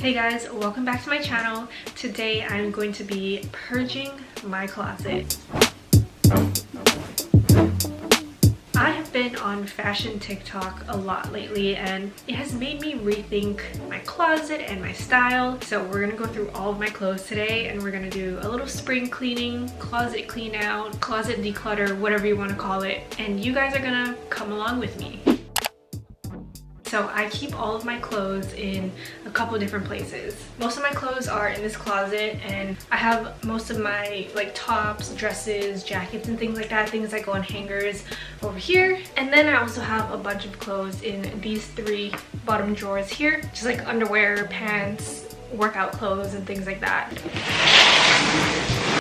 Hey guys, welcome back to my channel. Today I'm going to be purging my closet. I have been on fashion TikTok a lot lately and it has made me rethink my closet and my style. So we're gonna go through all of my clothes today and we're gonna do a little spring cleaning, closet clean out, closet declutter, whatever you want to call it. And you guys are gonna come along with me. So I keep all of my clothes in a couple different places. Most of my clothes are in this closet and I have most of my like tops, dresses, jackets and things like that, things that go on hangers over here. And then I also have a bunch of clothes in these three bottom drawers here, just like underwear, pants, workout clothes and things like that.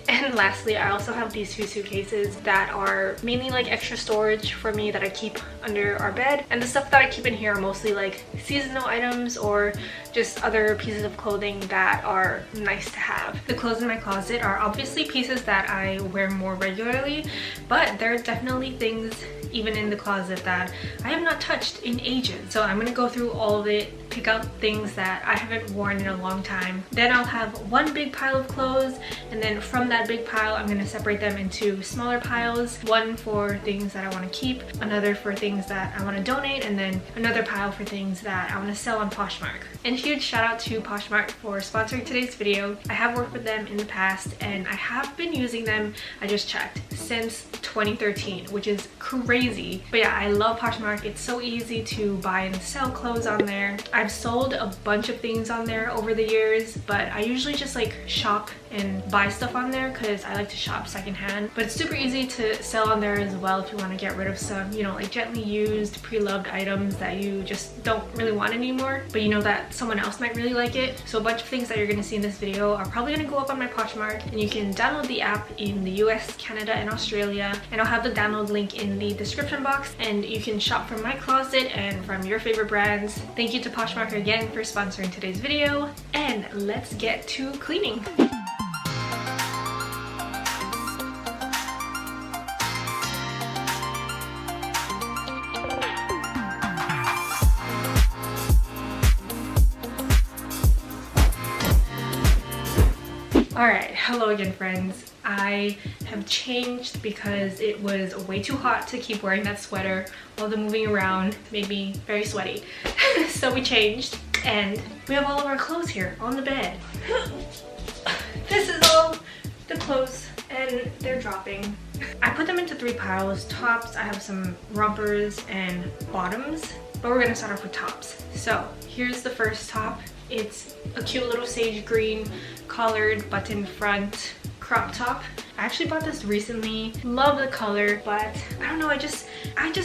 And lastly, I also have these two suitcases that are mainly like extra storage for me that I keep under our bed. And the stuff that I keep in here are mostly like seasonal items or just other pieces of clothing that are nice to have. The clothes in my closet are obviously pieces that I wear more regularly, but there are definitely things even in the closet that I have not touched in ages. So I'm gonna go through all of it, pick out things that I haven't worn in a long time. Then I'll have one big pile of clothes, and then from that big pile I'm gonna separate them into smaller piles. One for things that I want to keep, another for things that I want to donate, and then another pile for things that I want to sell on Poshmark. And huge shout out to Poshmark for sponsoring today's video. I have worked with them in the past and I have been using them, I just checked, since 2013, which is crazy. But yeah, I love Poshmark. It's so easy to buy and sell clothes on there. I've sold a bunch of things on there over the years, but I usually just like shop and buy stuff on there because I like to shop secondhand. But it's super easy to sell on there as well if you want to get rid of some, you know, like gently used, pre-loved items that you just don't really want anymore, but you know that someone else might really like it. So a bunch of things that you're going to see in this video are probably going to go up on my Poshmark, and you can download the app in the US, Canada, and Australia. And I'll have the download link in the description box, and you can shop from my closet and from your favorite brands. Thank you to Poshmark again for sponsoring today's video, and let's get to cleaning. Alright, hello again friends. I have changed because it was way too hot to keep wearing that sweater. All the moving around made me very sweaty. So we changed and we have all of our clothes here on the bed. This is all the clothes and they're dropping. I put them into three piles. Tops, I have some rompers and bottoms, but we're gonna start off with tops. So here's the first top. It's a cute little sage green collared button front crop top. I actually bought this recently. Love the color, but I don't know, I just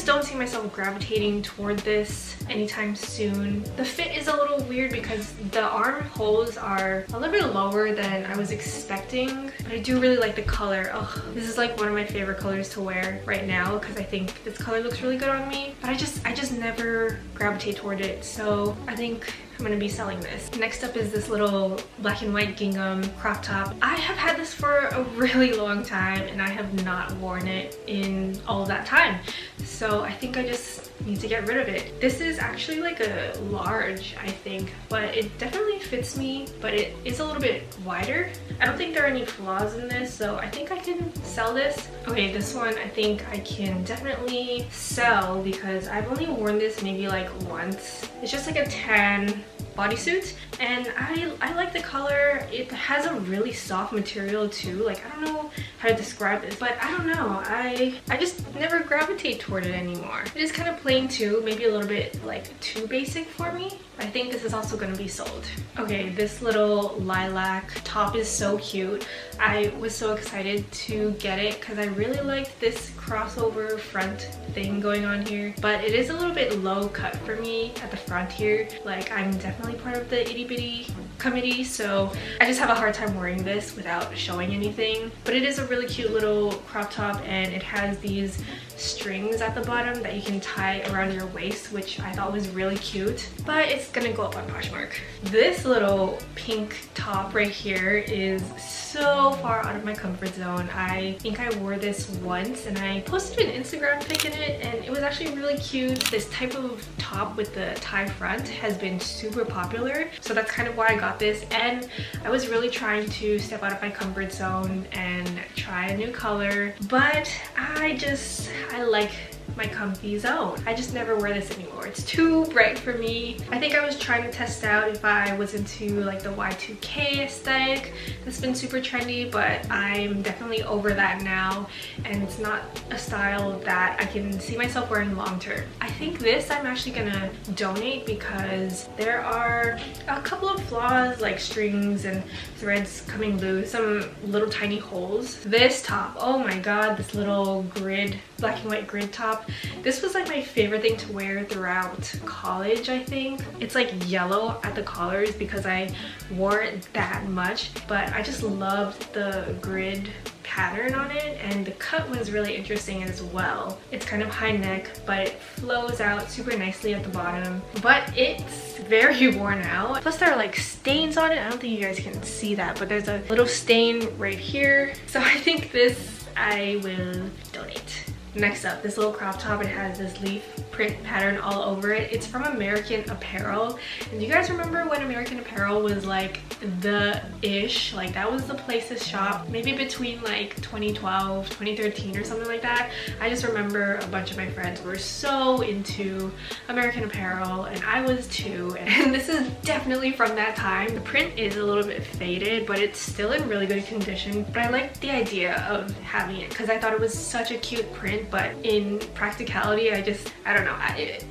don't see myself gravitating toward this anytime soon. The fit is a little weird because the armholes are a little bit lower than I was expecting, but I do really like the color. Oh, this is like one of my favorite colors to wear right now because I think this color looks really good on me, but I just never gravitate toward it. So I think I'm gonna be selling this. Next up is this little black and white gingham crop top. I have had this for a really long time and I have not worn it in all of that time. So I think I just need to get rid of it. This is actually like a large, I think, but it definitely fits me, but it is a little bit wider. I don't think there are any flaws in this, so I think I can sell this. Okay, this one I think I can definitely sell because I've only worn this maybe like once. It's just like a tan bodysuit and I like the color. It has a really soft material too. Like I don't know how to describe this, but I don't know, I just never gravitate toward it anymore. It is kind of plain too, maybe a little bit like too basic for me. I think this is also going to be sold. Okay, this little lilac top is so cute. I was so excited to get it because I really liked this crossover front thing going on here, but it is a little bit low cut for me at the front here. Like I'm definitely part of the itty bitty committee, so I just have a hard time wearing this without showing anything. But it is a really cute little crop top and it has these strings at the bottom that you can tie around your waist, which I thought was really cute, but it's gonna go up on Poshmark. This little pink top right here is so far out of my comfort zone. I think I wore this once and I posted an Instagram pic in it, and it was actually really cute. This type of top with the tie front has been super popular, so that's kind of why I got this. And I was really trying to step out of my comfort zone and try a new color, but I like my comfy zone. I just never wear this anymore. It's too bright for me. I think I was trying to test out if I was into like the Y2K aesthetic. It's been super trendy, but I'm definitely over that now, and it's not a style that I can see myself wearing long term. I think this I'm actually gonna donate because there are a couple of flaws, like strings and threads coming loose, some little tiny holes. This top, oh my god, this little grid, black and white grid top, this was like my favorite thing to wear throughout college. I think it's like yellow at the collars because I wore it that much, but I just loved the grid pattern on it, and the cut was really interesting as well. It's kind of high neck, but it flows out super nicely at the bottom, but it's very worn out. Plus there are like stains on it. I don't think you guys can see that, but there's a little stain right here, so I think this I will donate. Next up, this little crop top. It has this leaf print pattern all over it. It's from American Apparel, and you guys remember when American Apparel was like the ish, like that was the place to shop, maybe between like 2012 2013 or something like that. I just remember a bunch of my friends were so into American Apparel, and I was too, and this is definitely from that time. The print is a little bit faded, but it's still in really good condition. But I like the idea of having it because I thought it was such a cute print, but in practicality I don't know,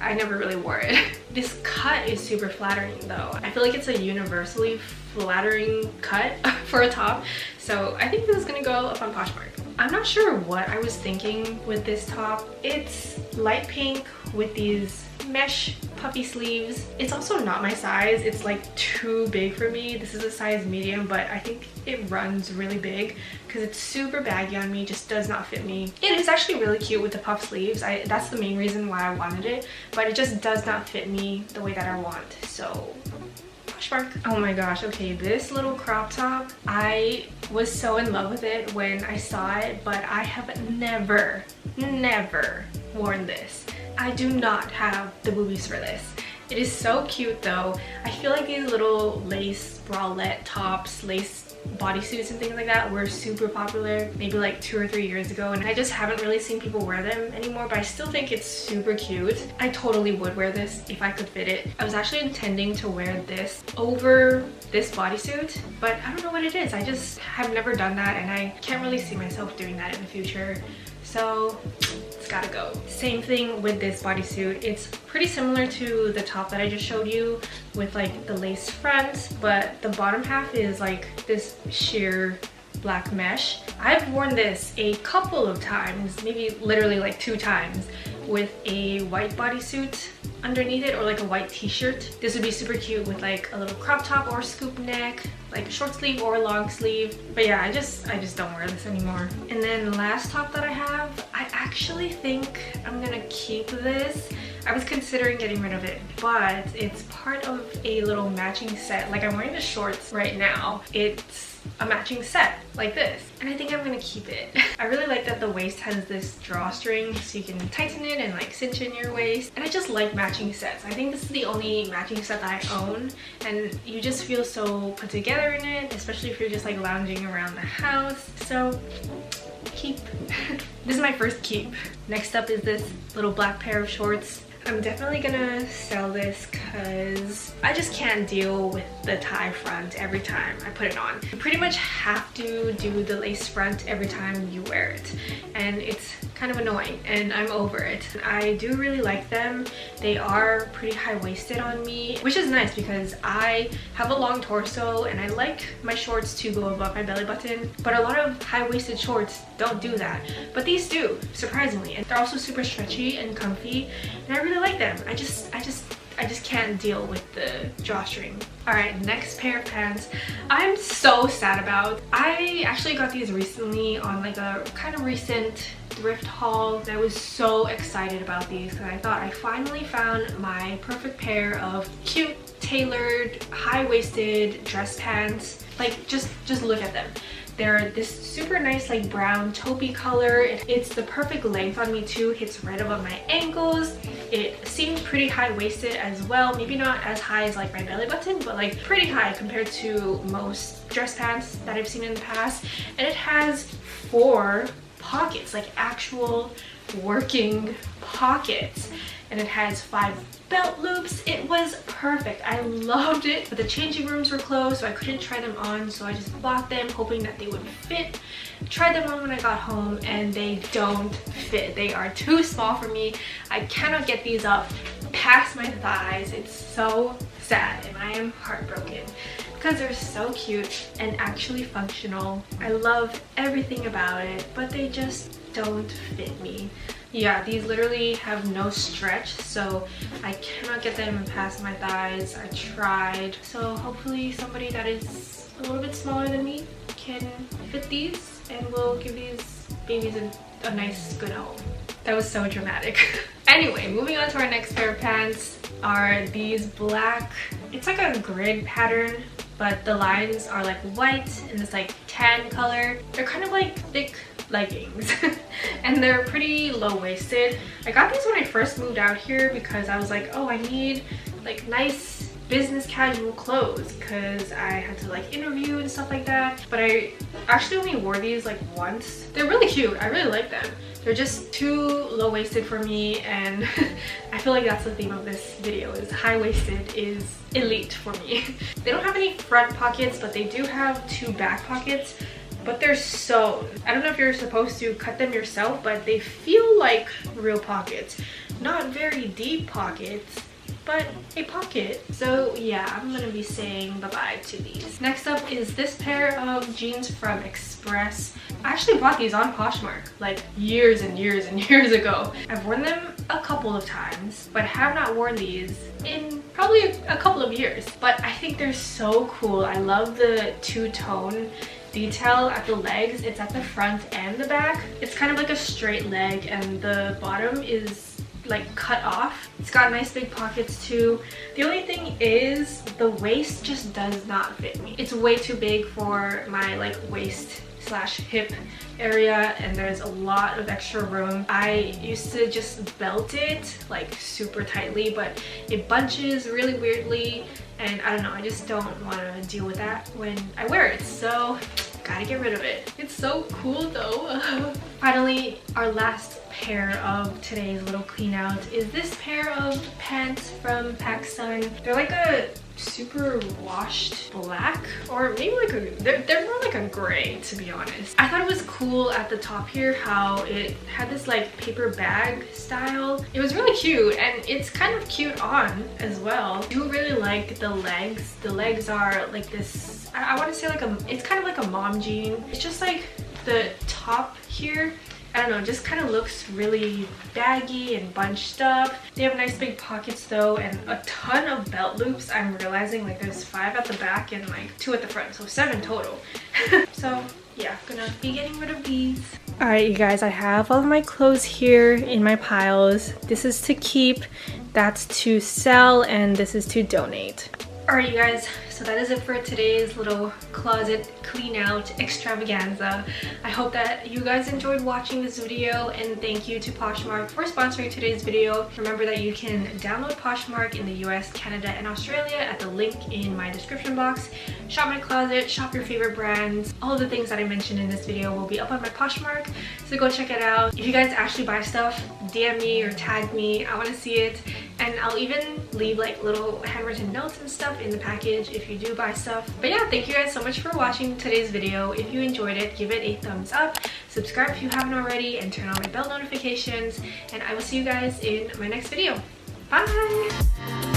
I never really wore it. This cut is super flattering though. I feel like it's a universally flattering cut for a top, so I think this is gonna go up on Poshmark. I'm not sure what I was thinking with this top. It's light pink with these mesh puffy sleeves. It's also not my size. It's like too big for me. This is a size medium, but I think it runs really big because it's super baggy on me, just does not fit me. It is actually really cute with the puff sleeves. That's the main reason why I wanted it, but it just does not fit me the way that I want. So Poshmark. Oh my gosh, okay, this little crop top, I was so in love with it when I saw it, but I have never worn this. I do not have the boobies for this. It is so cute though. I feel like these little lace bralette tops, lace bodysuits and things like that were super popular maybe like 2 or 3 years ago, and I just haven't really seen people wear them anymore, but I still think it's super cute. I totally would wear this if I could fit it. I was actually intending to wear this over this bodysuit, but I don't know what it is. I just have never done that, and I can't really see myself doing that in the future, so it's gotta go. Same thing with this bodysuit. It's pretty similar to the top that I just showed you with like the lace front, but the bottom half is like this sheer black mesh. I've worn this a couple of times, maybe literally like 2 times, with a white bodysuit underneath it or like a white t-shirt. This would be super cute with like a little crop top or scoop neck, like short sleeve or long sleeve. But yeah, I just don't wear this anymore. And then the last top that I have, I actually think I'm gonna keep this. I was considering getting rid of it, but it's part of a little matching set. Like I'm wearing the shorts right now. It's a matching set like this, and I think I'm gonna keep it. I really like that the waist has this drawstring so you can tighten it and like cinch in your waist, and I just like matching sets. I think this is the only matching set that I own, and you just feel so put together in it, especially if you're just like lounging around the house. So keep. This is my first keep. Next up is this little black pair of shorts. I'm definitely gonna sell this because I just can't deal with the tie front every time I put it on. You pretty much have to do the lace front every time you wear it, and it's kind of annoying, and I'm over it. I do really like them. They are pretty high-waisted on me, which is nice because I have a long torso and I like my shorts to go above my belly button, but a lot of high-waisted shorts don't do that, but these do, surprisingly. And they're also super stretchy and comfy, and I really like them. I just can't deal with the drawstring. Alright, next pair of pants I'm so sad about. I actually got these recently on like a kind of recent thrift haul. And I was so excited about these because I thought I finally found my perfect pair of cute, tailored, high-waisted dress pants. Like, just look at them. They're this super nice like brown taupey color. It's the perfect length on me too. Hits right above my ankles. It seems pretty high-waisted as well. Maybe not as high as like my belly button, but like pretty high compared to most dress pants that I've seen in the past. And it has 4 pockets, like actual working pockets. And it has 5 belt loops. It was perfect. I loved it. But the changing rooms were closed, so I couldn't try them on, so I just bought them hoping that they would fit. Tried them on when I got home and they don't fit. They are too small for me. I cannot get these up past my thighs. It's so sad and I am heartbroken because they're so cute and actually functional. I love everything about it, but they just don't fit me. Yeah, these literally have no stretch, so I cannot get them past my thighs. I tried. So hopefully somebody that is a little bit smaller than me can fit these and will give these babies a nice good home. That was so dramatic. Anyway, moving on to our next pair of pants are these black, it's like a grid pattern, but the lines are like white in this like tan color. They're kind of like thick leggings and they're pretty low-waisted. I got these when I first moved out here because I was like, oh, I need like nice business casual clothes because I had to like interview and stuff like that. But I actually only wore these like once. They're really cute. I really like them. They're just too low-waisted for me, and I feel like that's the theme of this video, is high-waisted is elite for me. They don't have any front pockets, but they do have 2 back pockets. But they're sewn. I don't know if you're supposed to cut them yourself, but they feel like real pockets. Not very deep pockets, but a pocket. So yeah, I'm gonna be saying bye-bye to these. Next up is this pair of jeans from Express. I actually bought these on Poshmark like years and years and years ago. I've worn them a couple of times, but have not worn these in probably a couple of years. But I think they're so cool. I love the two-tone detail at the legs. It's at the front and the back. It's kind of like a straight leg and the bottom is like cut off. It's got nice big pockets too. The only thing is the waist just does not fit me. It's way too big for my like waist slash hip area, and there's a lot of extra room. I used to just belt it like super tightly, but it bunches really weirdly, and I don't know, I just don't want to deal with that when I wear it, so gotta get rid of it. It's so cool though. Finally, our last pair of today's little clean out is this pair of pants from PacSun. They're like a super washed black, or maybe like they're more like a gray, to be honest. I thought it was cool at the top here how it had this like paper bag style. It was really cute, and it's kind of cute on as well. I do really like the legs. The legs are like this, I want to say like it's kind of like a mom jean. It's just like the top here, I don't know, it just kind of looks really baggy and bunched up. They have nice big pockets though, and a ton of belt loops. I'm realizing like there's 5 at the back and like 2 at the front, so 7 total. So yeah, gonna be getting rid of these. All right, you guys, I have all of my clothes here in my piles. This is to keep, that's to sell, and this is to donate. All right, you guys, so that is it for today's little closet clean out extravaganza. I hope that you guys enjoyed watching this video, and thank you to Poshmark for sponsoring today's video. Remember that you can download Poshmark in the US, Canada, and Australia at the link in my description box. Shop my closet, shop your favorite brands. All of the things that I mentioned in this video will be up on my Poshmark, so go check it out. If you guys actually buy stuff, DM me or tag me. I want to see it, and I'll even leave like little handwritten notes and stuff in the package if you do buy stuff. But yeah, thank you guys so much for watching today's video. If you enjoyed it, give it a thumbs up, subscribe if you haven't already, and turn on my bell notifications, and I will see you guys in my next video. Bye!